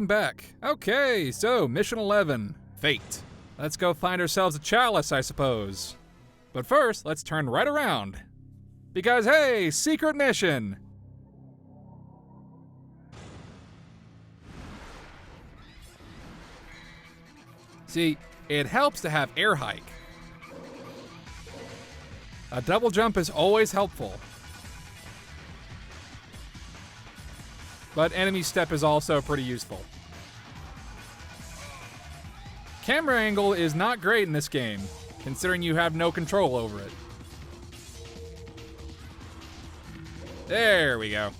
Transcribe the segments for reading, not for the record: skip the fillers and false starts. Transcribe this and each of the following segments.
welcome back. Okay, so mission 11, Fate. Let's go find ourselves a chalice, I suppose. But first, let's turn right around. Because hey, secret mission! See, it helps to have air hike. A double jump is always helpful. But enemy step is also pretty useful. Camera angle is not great in this game, considering you have no control over it. There we go.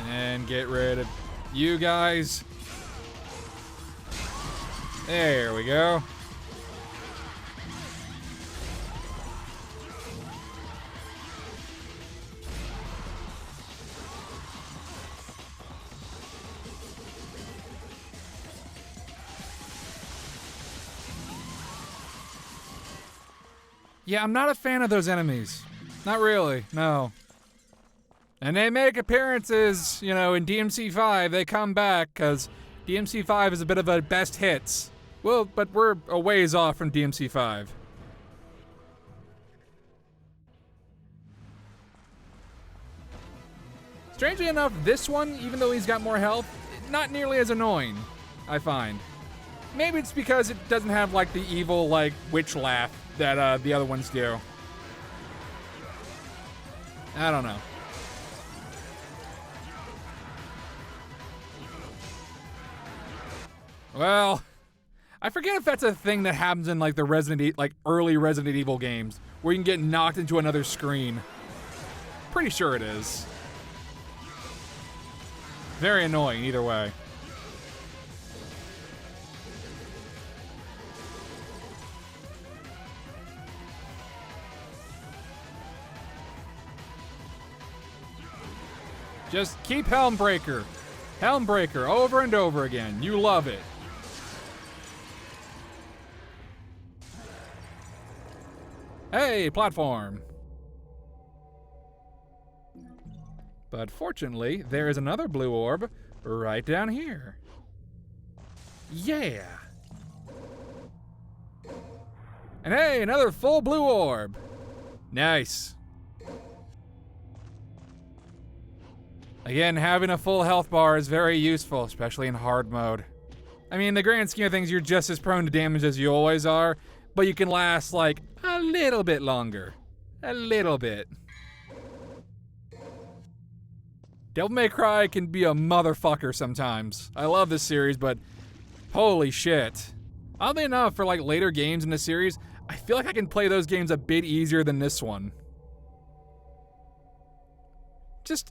And get rid of you guys. There we go. Yeah, I'm not a fan of those enemies. Not really, no. And they make appearances, you know, in DMC5. They come back, because DMC5 is a bit of a best hits. Well, but we're a ways off from DMC5. Strangely enough, this one, even though he's got more health, not nearly as annoying, I find. Maybe it's because it doesn't have, like, the evil, like, witch laugh that the other ones do. I don't know. Well, I forget if that's a thing that happens in like the early Resident Evil games, where you can get knocked into another screen. Pretty sure it is. Very annoying either way. Just keep Helmbreaker. Helmbreaker over and over again. You love it. Hey, platform. But fortunately, there is another blue orb right down here. Yeah. And hey, another full blue orb. Nice. Again, having a full health bar is very useful, especially in hard mode. I mean, in the grand scheme of things, you're just as prone to damage as you always are, but you can last, like, a little bit longer. A little bit. Devil May Cry can be a motherfucker sometimes. I love this series, but holy shit. Oddly enough, for, like, later games in the series, I feel like I can play those games a bit easier than this one.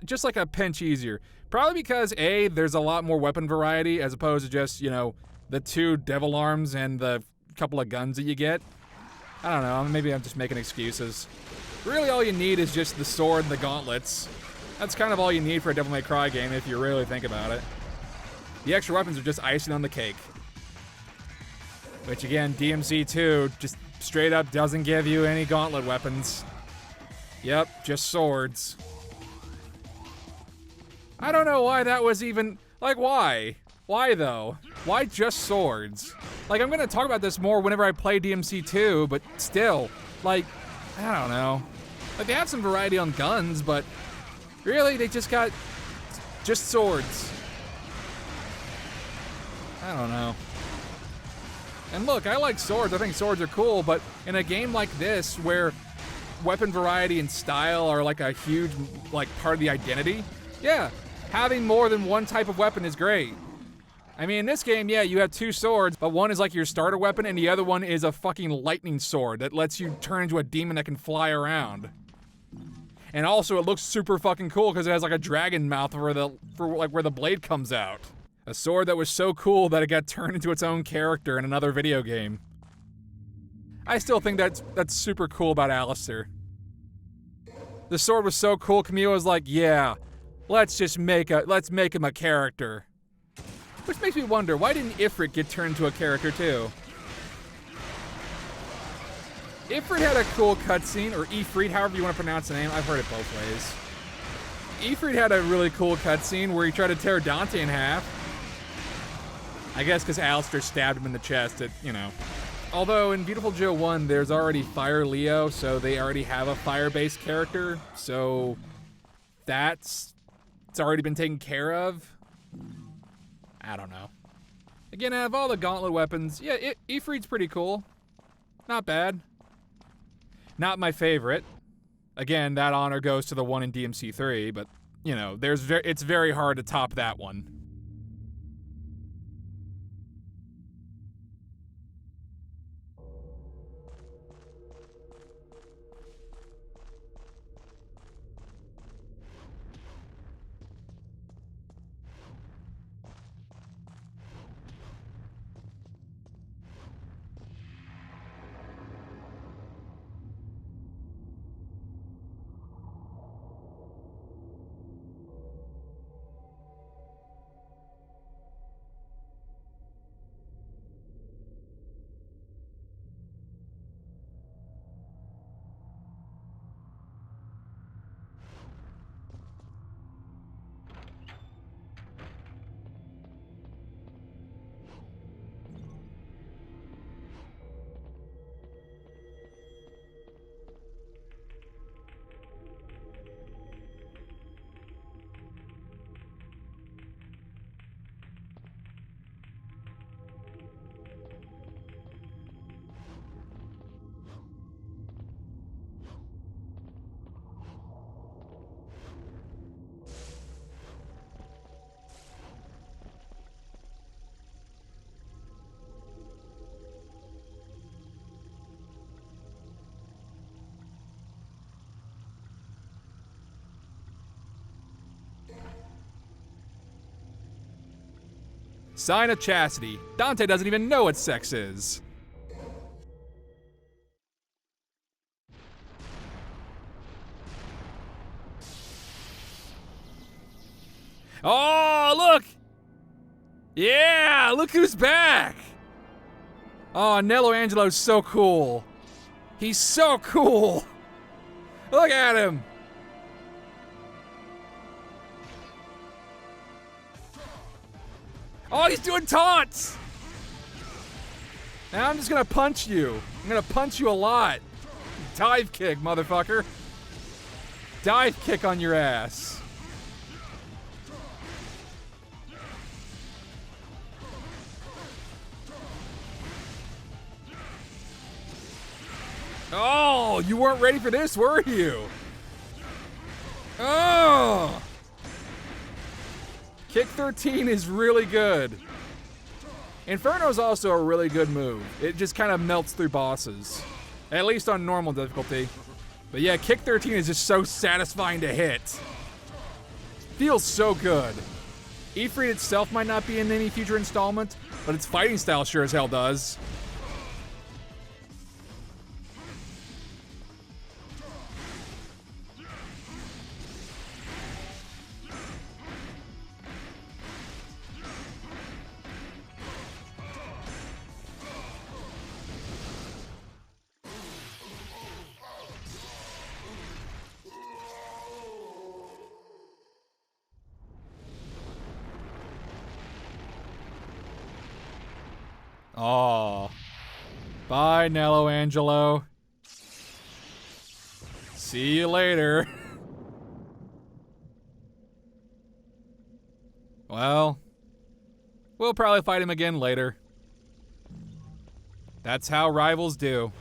Just like a pinch easier. Probably because, A, there's a lot more weapon variety as opposed to just, you know, the 2 devil arms and the couple of guns that you get. I don't know, maybe I'm just making excuses. Really all you need is just the sword and the gauntlets. That's kind of all you need for a Devil May Cry game if you really think about it. The extra weapons are just icing on the cake. Which again, DMC2 just straight up doesn't give you any gauntlet weapons. Yep, just swords. I don't know why that was even, like, why? Why though? Why just swords? Like, I'm gonna talk about this more whenever I play DMC2, but still, like, I don't know. Like, they have some variety on guns, but really, they just got just swords. I don't know. And look, I like swords. I think swords are cool, but in a game like this, where weapon variety and style are like a huge, like, part of the identity, yeah, having more than one type of weapon is great. I mean, in this game, yeah, you have 2 swords, but one is like your starter weapon, and the other one is a fucking lightning sword that lets you turn into a demon that can fly around. And also, it looks super fucking cool because it has like a dragon mouth for where the blade comes out. A sword that was so cool that it got turned into its own character in another video game. I still think that's super cool about Alistair. The sword was so cool, Camille was like, yeah, let's make him a character. Which makes me wonder, why didn't Ifrit get turned into a character too? Ifrit had a cool cutscene, or Ifrit, however you want to pronounce the name. I've heard it both ways. Ifrit had a really cool cutscene where he tried to tear Dante in half. I guess because Alistair stabbed him in the chest, Although in Beautiful Joe 1, there's already Fire Leo, so they already have a fire-based character, so it's already been taken care of. I don't know. Again, out of all the gauntlet weapons, yeah, Ifrit's pretty cool. Not bad. Not my favorite. Again, that honor goes to the one in DMC 3, but, it's very hard to top that one. Sign of chastity. Dante doesn't even know what sex is. Oh, look! Yeah, look who's back! Oh, Nello Angelo's so cool. He's so cool. Look at him. Oh, he's doing taunts! Now I'm just gonna punch you. I'm gonna punch you a lot. Dive kick, motherfucker. Dive kick on your ass. Oh, you weren't ready for this, were you? Oh! Kick 13 is really good. Inferno's also a really good move. It just kind of melts through bosses. At least on normal difficulty. But yeah, Kick 13 is just so satisfying to hit. Feels so good. Ifrit itself might not be in any future installment, but its fighting style sure as hell does. Oh. Bye, Nello Angelo. See you later. Well, we'll probably fight him again later. That's how rivals do.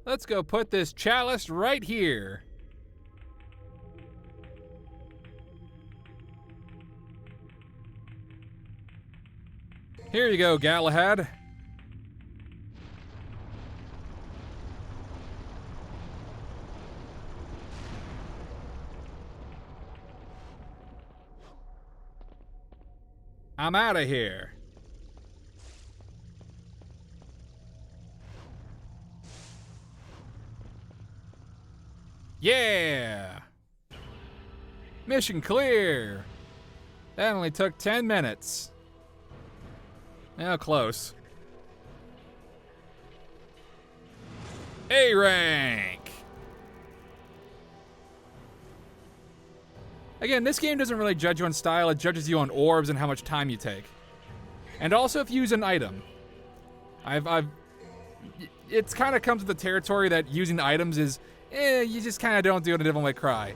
Let's go put this chalice right here. Here you go, Galahad. I'm out of here. Yeah! Mission clear! That only took 10 minutes. Now close. A rank! Again, this game doesn't really judge you on style, it judges you on orbs and how much time you take. And also if you use an item. It's kind of comes with the territory that using items is, you just kind of don't do it in Devil May Cry.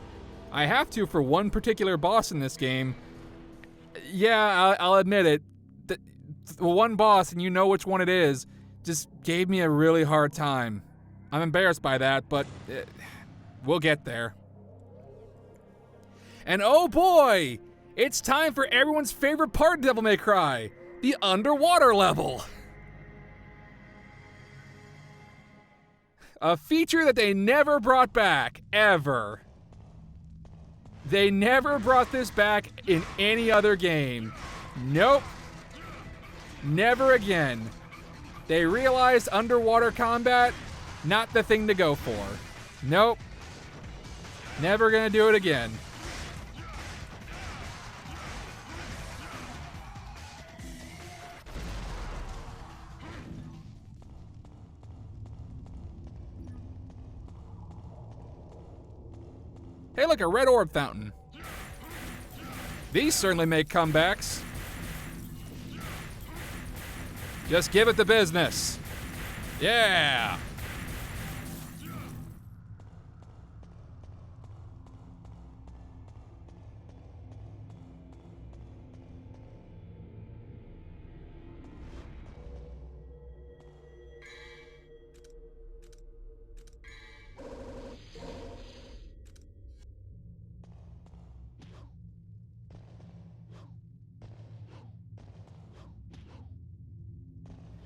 I have to for one particular boss in this game. Yeah, I'll admit it. The one boss, and you know which one it is, just gave me a really hard time. I'm embarrassed by that, but we'll get there. And oh boy, it's time for everyone's favorite part of Devil May Cry, the underwater level. A feature that they never brought back, ever. They never brought this back in any other game. Nope. Never again. They realized underwater combat, not the thing to go for. Nope. Never gonna do it again. Hey, look, a red orb fountain. These certainly make comebacks. Just give it the business. Yeah.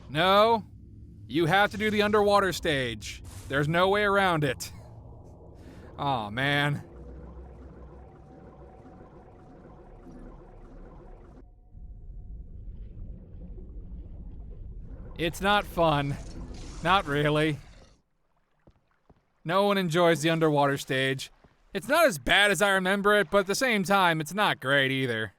No, you have to do the underwater stage. There's no way around it. Aw, man. It's not fun. Not really. No one enjoys the underwater stage. It's not as bad as I remember it, but at the same time, it's not great either.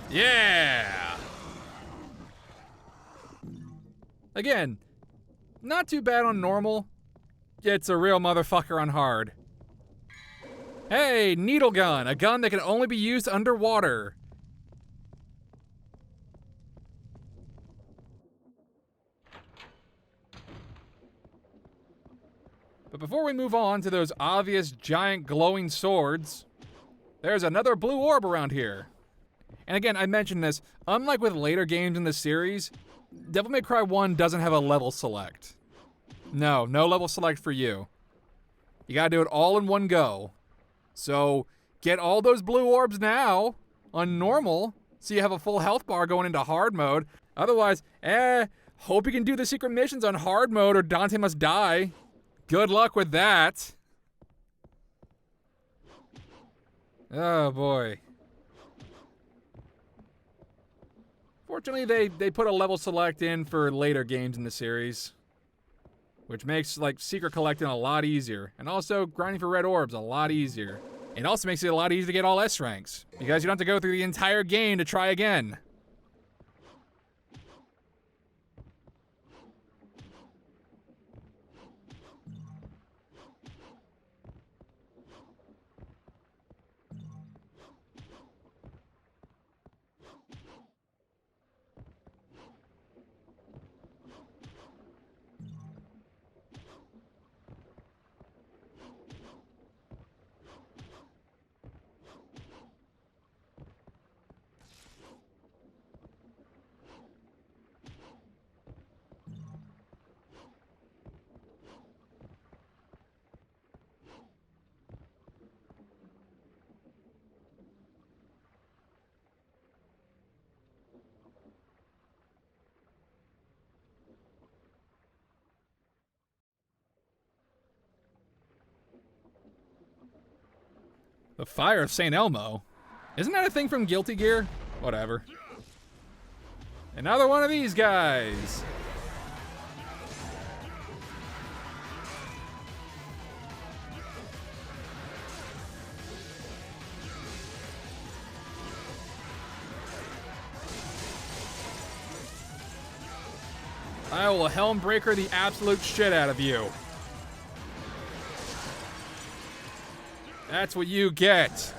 Yeah! Again, not too bad on normal. It's a real motherfucker on hard. Hey, needle gun, a gun that can only be used underwater. But before we move on to those obvious giant glowing swords, there's another blue orb around here. And again, I mentioned this, unlike with later games in the series, Devil May Cry 1 doesn't have a level select. No level select for you. You gotta do it all in one go. So, get all those blue orbs now on normal, so you have a full health bar going into hard mode. Otherwise, hope you can do the secret missions on hard mode or Dante must die. Good luck with that. Oh boy. Fortunately, they put a level select in for later games in the series, which makes like secret collecting a lot easier, and also grinding for red orbs a lot easier. It also makes it a lot easier to get all S ranks, because you don't have to go through the entire game to try again. The Fire of St. Elmo? Isn't that a thing from Guilty Gear? Whatever. Another one of these guys. I will Helmbreaker the absolute shit out of you. That's what you get.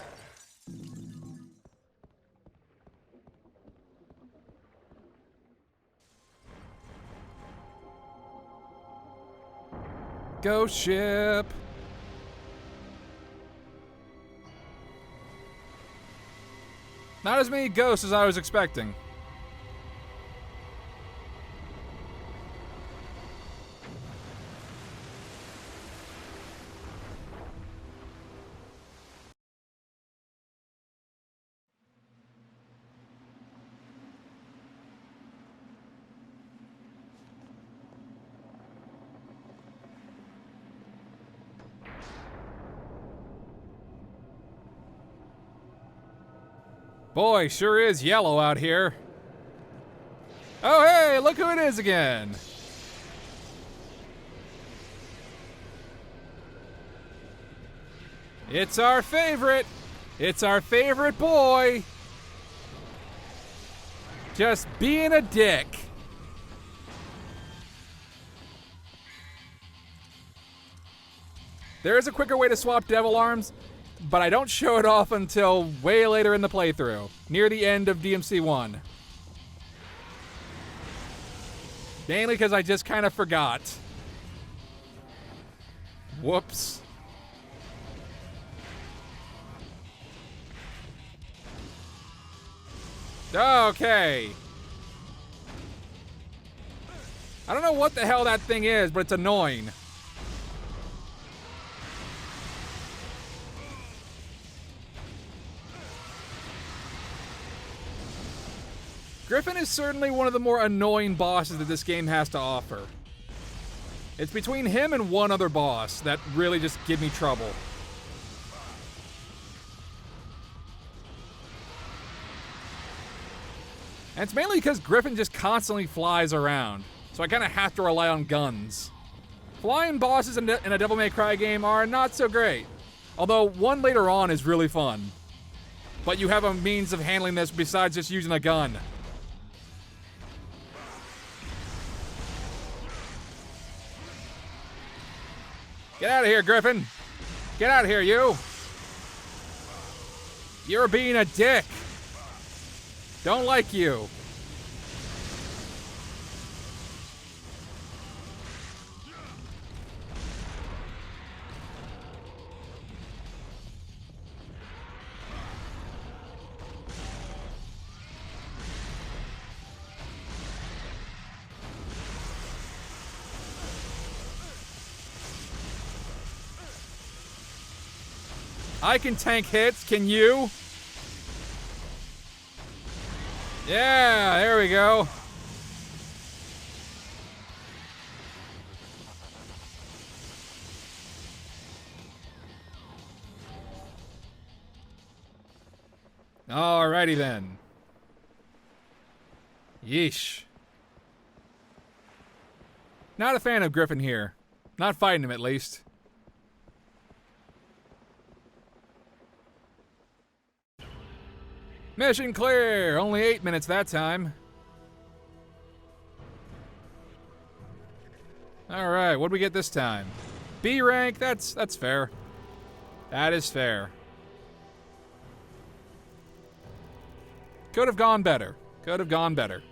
Ghost ship. Not as many ghosts as I was expecting. Boy, sure is yellow out here. Oh, hey, look who it is again. It's our favorite. It's our favorite boy. Just being a dick. There is a quicker way to swap devil arms, but I don't show it off until way later in the playthrough, near the end of DMC 1. Mainly because I just kind of forgot. Whoops. Okay. I don't know what the hell that thing is, but it's annoying. Griffin is certainly one of the more annoying bosses that this game has to offer. It's between him and one other boss that really just give me trouble. And it's mainly because Griffin just constantly flies around, so I kind of have to rely on guns. Flying bosses in a Devil May Cry game are not so great, although one later on is really fun. But you have a means of handling this besides just using a gun. Get out of here, Griffin. Get out of here, you. You're being a dick. Don't like you. I can tank hits, can you? Yeah, there we go. Alrighty then. Yeesh. Not a fan of Griffin here. Not fighting him, at least. Mission clear! Only 8 minutes that time. Alright, what do we get this time? B rank, that's fair. That is fair. Could have gone better. Could have gone better.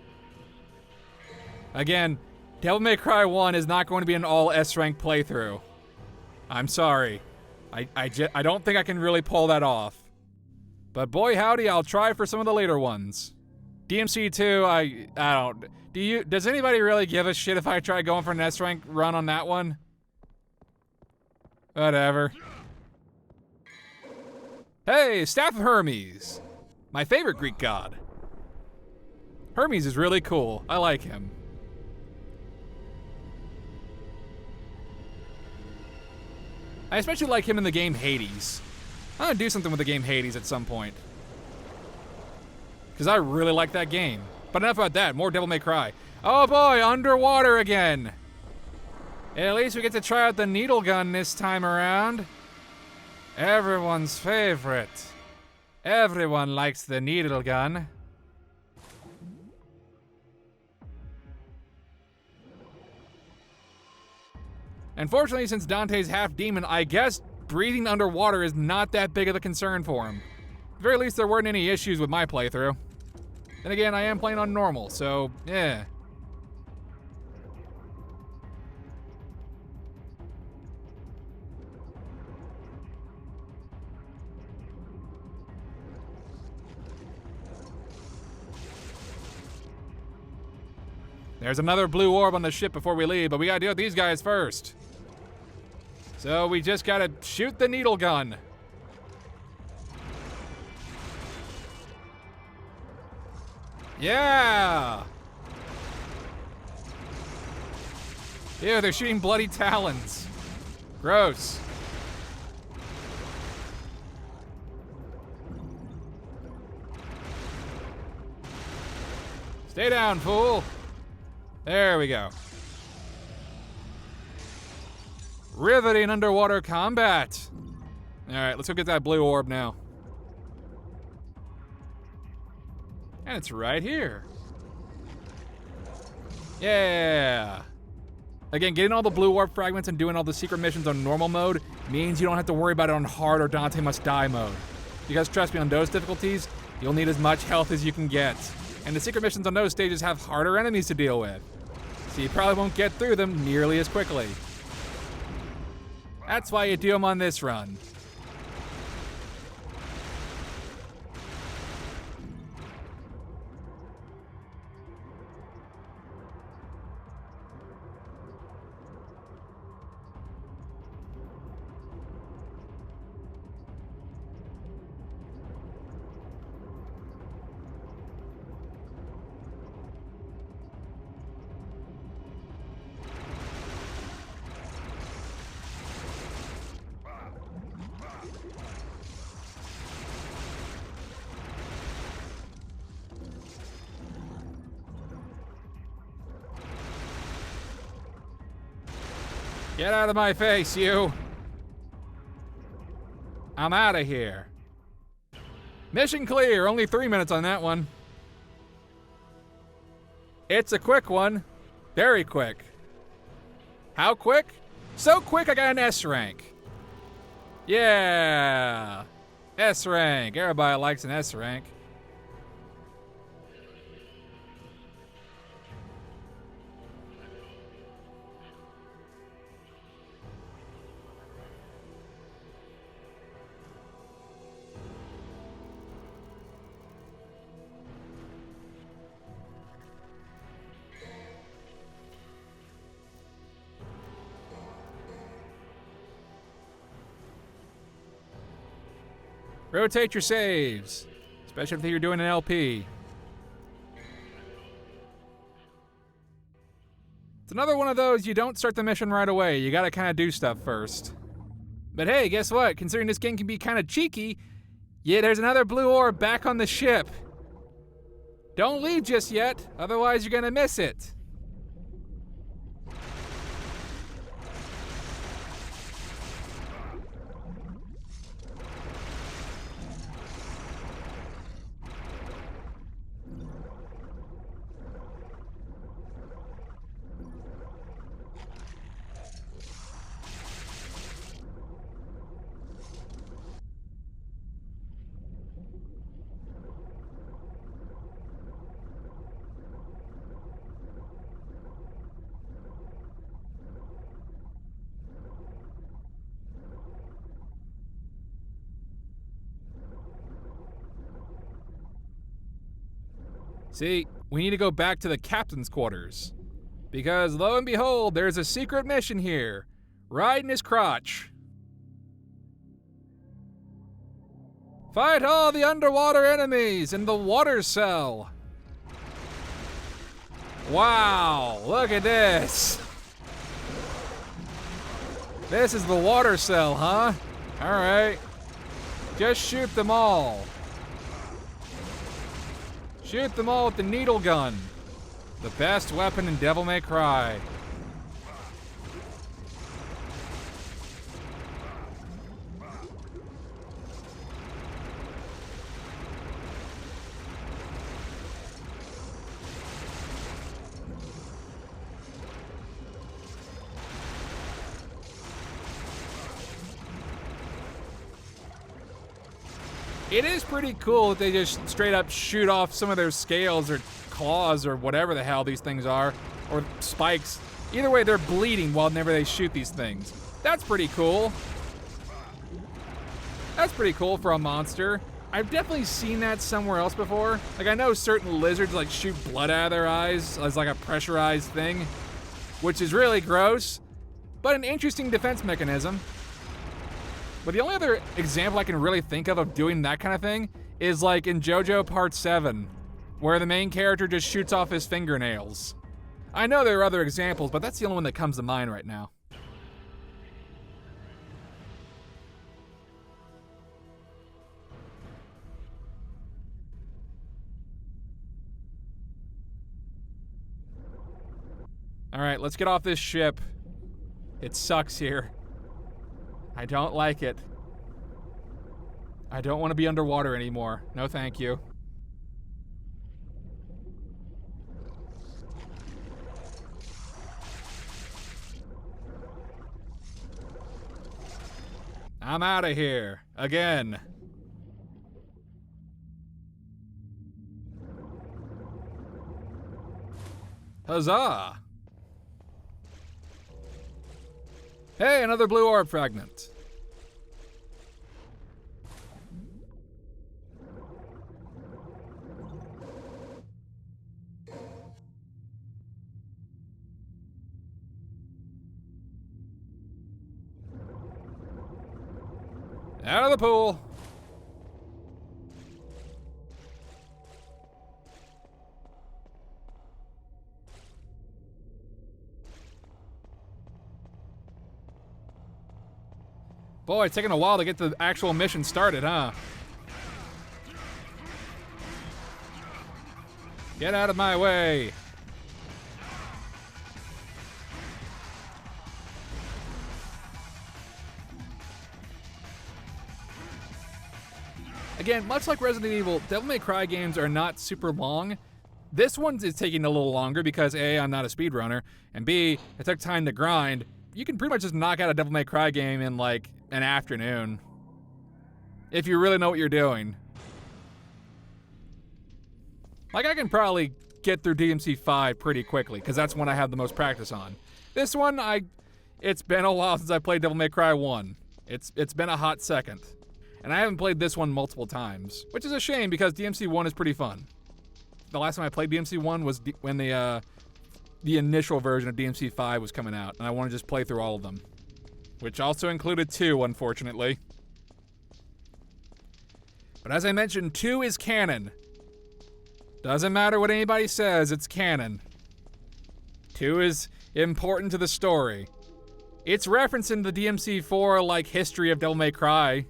Again, Devil May Cry 1 is not going to be an all S-rank playthrough. I'm sorry. I don't think I can really pull that off. But boy howdy, I'll try for some of the later ones. DMC 2, I don't... Does anybody really give a shit if I try going for an S-rank run on that one? Whatever. Hey, Staff of Hermes. My favorite Greek god. Hermes is really cool. I like him. I especially like him in the game Hades. I'm gonna do something with the game Hades at some point. Because I really like that game. But enough about that, more Devil May Cry. Oh boy, underwater again. At least we get to try out the needle gun this time around. Everyone's favorite. Everyone likes the needle gun. Unfortunately, since Dante's half demon, I guess breathing underwater is not that big of a concern for him. At the very least, there weren't any issues with my playthrough. Then again, I am playing on normal, so yeah. There's another blue orb on the ship before we leave, but we gotta deal with these guys first. So we just gotta shoot the needle gun. Yeah! Ew, they're shooting bloody talons. Gross. Stay down, fool. There we go. Riveting underwater combat. Alright, let's go get that blue orb now. And it's right here. Yeah. Again, getting all the blue orb fragments and doing all the secret missions on normal mode means you don't have to worry about it on hard or Dante must die mode. Because trust me, on those difficulties, you'll need as much health as you can get. And the secret missions on those stages have harder enemies to deal with. So you probably won't get through them nearly as quickly. That's why you do them on this run. Get out of my face, you! I'm out of here. Mission clear, only 3 minutes on that one. It's a quick one. Very quick. How quick? So quick I got an S rank. Yeah! S rank. Everybody likes an S rank. Rotate your saves, especially if you're doing an LP. It's another one of those, you don't start the mission right away. You gotta kind of do stuff first. But hey, guess what? Considering this game can be kind of cheeky, yeah, there's another blue orb back on the ship. Don't leave just yet, otherwise you're gonna miss it. See, we need to go back to the captain's quarters. Because lo and behold, there's a secret mission here. Right in his crotch. Fight all the underwater enemies in the water cell. Wow, look at this. This is the water cell, huh? All right. Just shoot them all. Shoot them all with the needle gun. The best weapon in Devil May Cry. It is pretty cool that they just straight up shoot off some of their scales or claws or whatever the hell these things are, or spikes. Either way, they're bleeding whenever they shoot these things. That's pretty cool. That's pretty cool for a monster. I've definitely seen that somewhere else before. Like, I know certain lizards like shoot blood out of their eyes as like a pressurized thing, which is really gross, but an interesting defense mechanism. But the only other example I can really think of doing that kind of thing is like in JoJo Part 7, where the main character just shoots off his fingernails. I know there are other examples, but that's the only one that comes to mind right now. All right, let's get off this ship. It sucks here. I don't like it. I don't want to be underwater anymore. No, thank you. I'm out of here. Again. Huzzah! Hey, another blue orb fragment. Out of the pool. Boy, it's taking a while to get the actual mission started, huh? Get out of my way. Again, much like Resident Evil, Devil May Cry games are not super long. This one is taking a little longer because A, I'm not a speedrunner, and B, it took time to grind. You can pretty much just knock out a Devil May Cry game in like an afternoon, if you really know what you're doing. Like, I can probably get through DMC 5 pretty quickly, because that's one I have the most practice on. This one, it's been a while since I played Devil May Cry 1. It's been a hot second. And I haven't played this one multiple times, which is a shame because DMC 1 is pretty fun. The last time I played DMC 1 was when the initial version of DMC 5 was coming out, and I want to just play through all of them. Which also included 2, unfortunately. But as I mentioned, 2 is canon. Doesn't matter what anybody says, it's canon. 2 is important to the story. It's referencing the DMC 4 like history of Devil May Cry.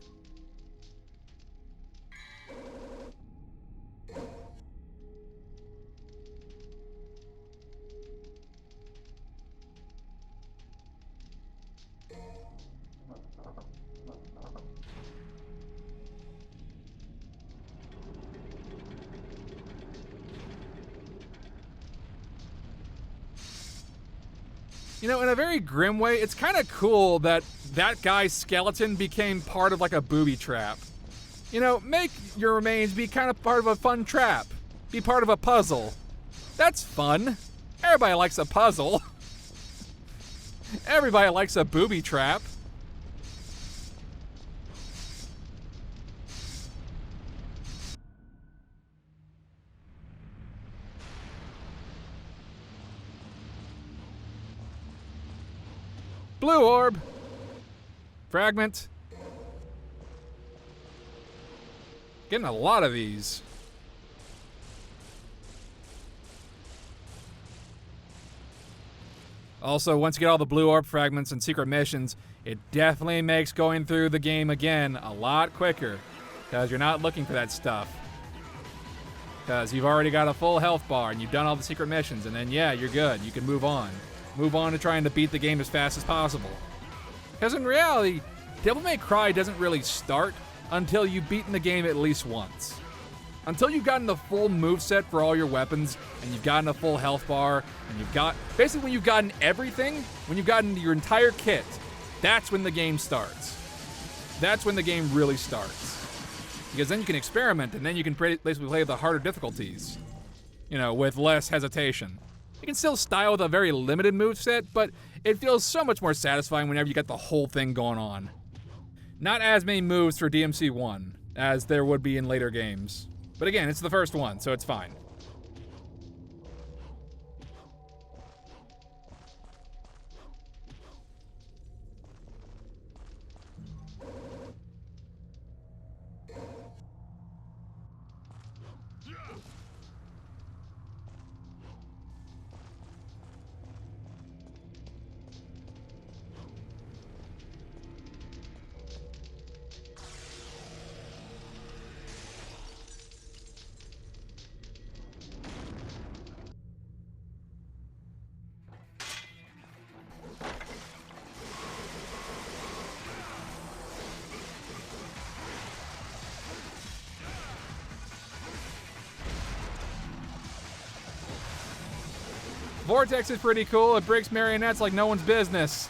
You know, in a very grim way, it's kind of cool that that guy's skeleton became part of like a booby trap. You know, make your remains be kind of part of a fun trap. Be part of a puzzle. That's fun. Everybody likes a puzzle. Everybody likes a booby trap. Blue orb. Fragment. Getting a lot of these. Also, once you get all the blue orb fragments and secret missions, it definitely makes going through the game again a lot quicker. because you're not looking for that stuff. Because you've already got a full health bar and you've done all the secret missions, and then yeah, you're good. You can move on. Move on to trying to beat the game as fast as possible. Because in reality, Devil May Cry doesn't really start until you've beaten the game at least once. Until you've gotten the full moveset for all your weapons, and you've gotten a full health bar, and you've got... Basically, when you've gotten everything, when you've gotten your entire kit, that's when the game starts. That's when the game really starts. Because then you can experiment, and then you can basically play the harder difficulties. You know, with less hesitation. You can still style with a very limited moveset, but it feels so much more satisfying whenever you get the whole thing going on. Not as many moves for DMC 1 as there would be in later games. But again, it's the first one, so it's fine. Vortex is pretty cool. It breaks marionettes like no one's business.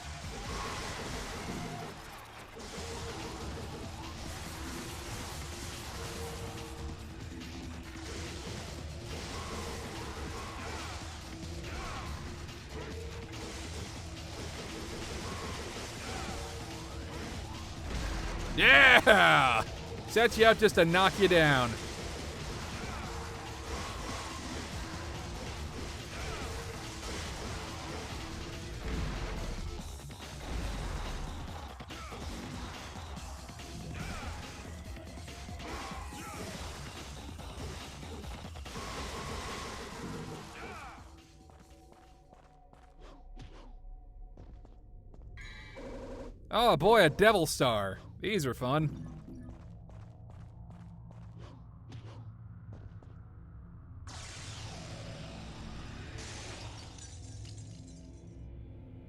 Yeah! Sets you up just to knock you down. Oh boy, a Devil Star. These are fun.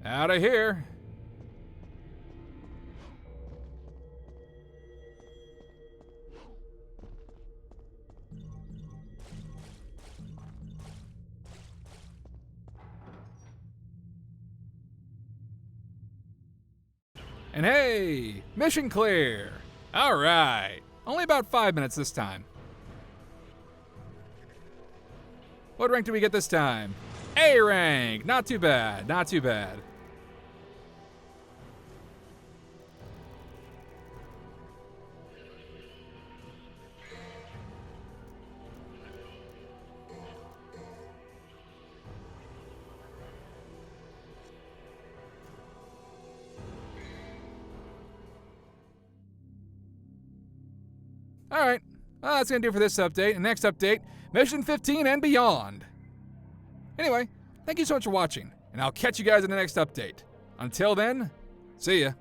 Out of here. And hey, mission clear. All right, only about 5 minutes this time. What rank do we get this time? A rank, not too bad, not too bad. All right, well, that's going to do for this update. And next update, Mission 15 and beyond. Anyway, thank you so much for watching, and I'll catch you guys in the next update. Until then, see ya.